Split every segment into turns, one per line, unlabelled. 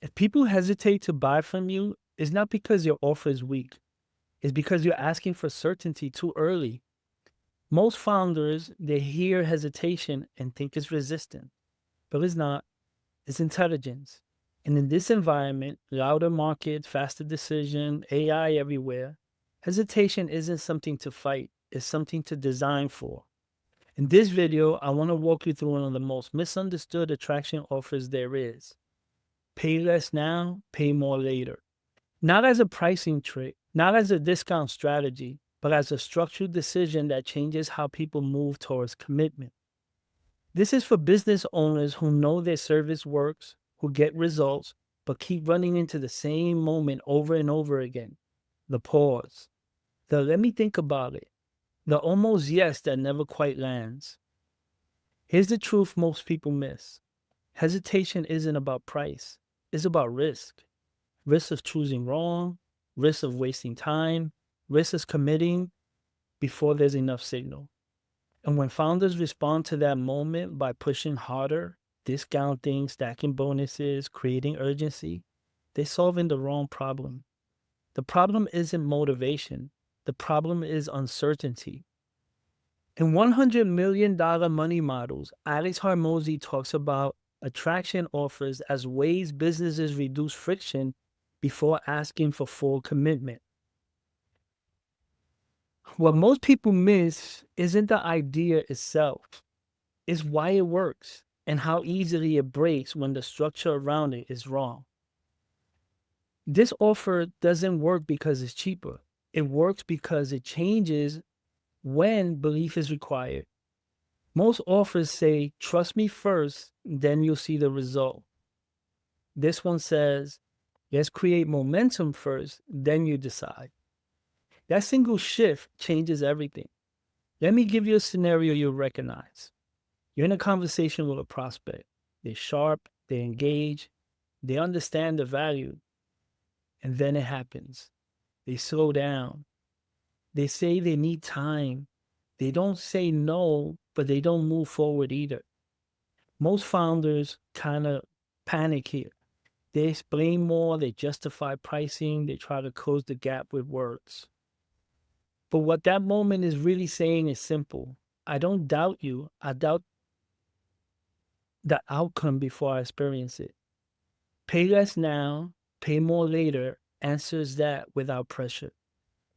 If people hesitate to buy from you, it's not because your offer is weak. It's because you're asking for certainty too early. Most founders, they hear hesitation and think it's resistance, but it's not. It's intelligence. And in this environment, louder markets, faster decision, AI everywhere, hesitation isn't something to fight. It's something to design for. In this video, I want to walk you through one of the most misunderstood attraction offers there is. Pay less now, pay more later. Not as a pricing trick, not as a discount strategy, but as a structured decision that changes how people move towards commitment. This is for business owners who know their service works, who get results, but keep running into the same moment over and over again. The pause. The let me think about it. The almost yes that never quite lands. Here's the truth most people miss. Hesitation isn't about price. It's about risk. Risk of choosing wrong, risk of wasting time, risk of committing before there's enough signal. And when founders respond to that moment by pushing harder, discounting, stacking bonuses, creating urgency, they're solving the wrong problem. The problem isn't motivation. The problem is uncertainty. In $100 million money models, Alex Hormozi talks about attraction offers as ways businesses reduce friction before asking for full commitment. What most people miss isn't the idea itself, it's why it works and how easily it breaks when the structure around it is wrong. This offer doesn't work because it's cheaper. It works because it changes when belief is required. Most offers say, trust me first, then you'll see the result. This one says, let's create momentum first, then you decide. That single shift changes everything. Let me give you a scenario you'll recognize. You're in a conversation with a prospect. They're sharp, they engage, they understand the value. And then it happens. They slow down. They say they need time. They don't say no, but they don't move forward either. Most founders kind of panic here. They explain more, they justify pricing, they try to close the gap with words. But what that moment is really saying is simple. I don't doubt you. I doubt the outcome before I experience it. Pay less now, pay more later answers that without pressure.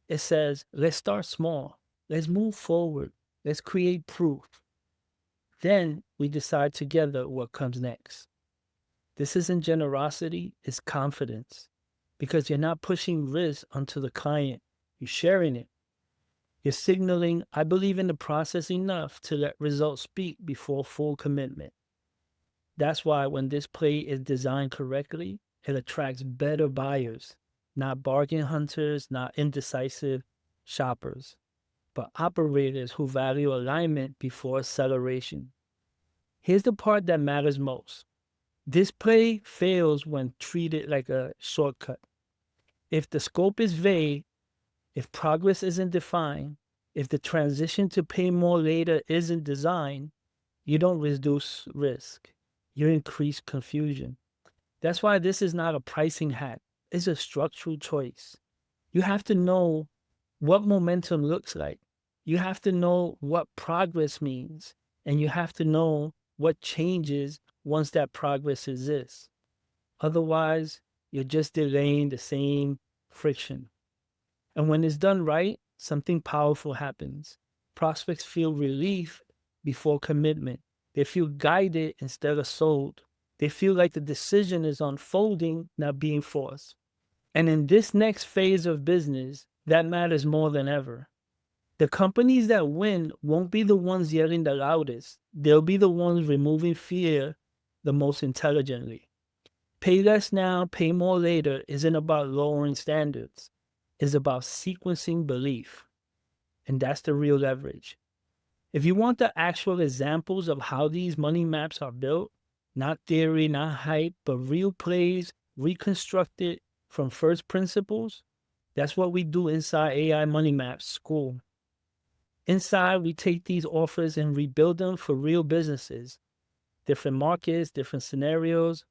It says, let's start small. Let's move forward. Let's create proof. Then we decide together what comes next. This isn't generosity, it's confidence. Because you're not pushing risk onto the client, you're sharing it. You're signaling, I believe in the process enough to let results speak before full commitment. That's why when this play is designed correctly, it attracts better buyers, not bargain hunters, not indecisive shoppers, but operators who value alignment before acceleration. Here's the part that matters most. This play fails when treated like a shortcut. If the scope is vague, if progress isn't defined, if the transition to pay more later isn't designed, you don't reduce risk. You increase confusion. That's why this is not a pricing hack. It's a structural choice. You have to know what momentum looks like. You have to know what progress means. And you have to know what changes once that progress exists. Otherwise, you're just delaying the same friction. And when it's done right, something powerful happens. Prospects feel relief before commitment. They feel guided instead of sold. They feel like the decision is unfolding, not being forced. And in this next phase of business, that matters more than ever. The companies that win won't be the ones yelling the loudest. They'll be the ones removing fear the most intelligently. Pay less now, pay more later isn't about lowering standards. It's about sequencing belief. And that's the real leverage. If you want the actual examples of how these money maps are built, not theory, not hype, but real plays reconstructed from first principles, that's what we do inside AI Money Maps School. Inside, we take these offers and rebuild them for real businesses, different markets, different scenarios,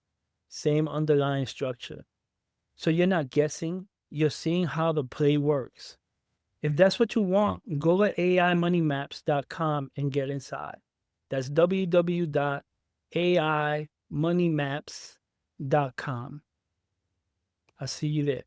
same underlying structure. So you're not guessing, you're seeing how the play works. If that's what you want, go to AIMoneyMaps.com and get inside. That's www.AIMoneymaps.com. I'll see you there.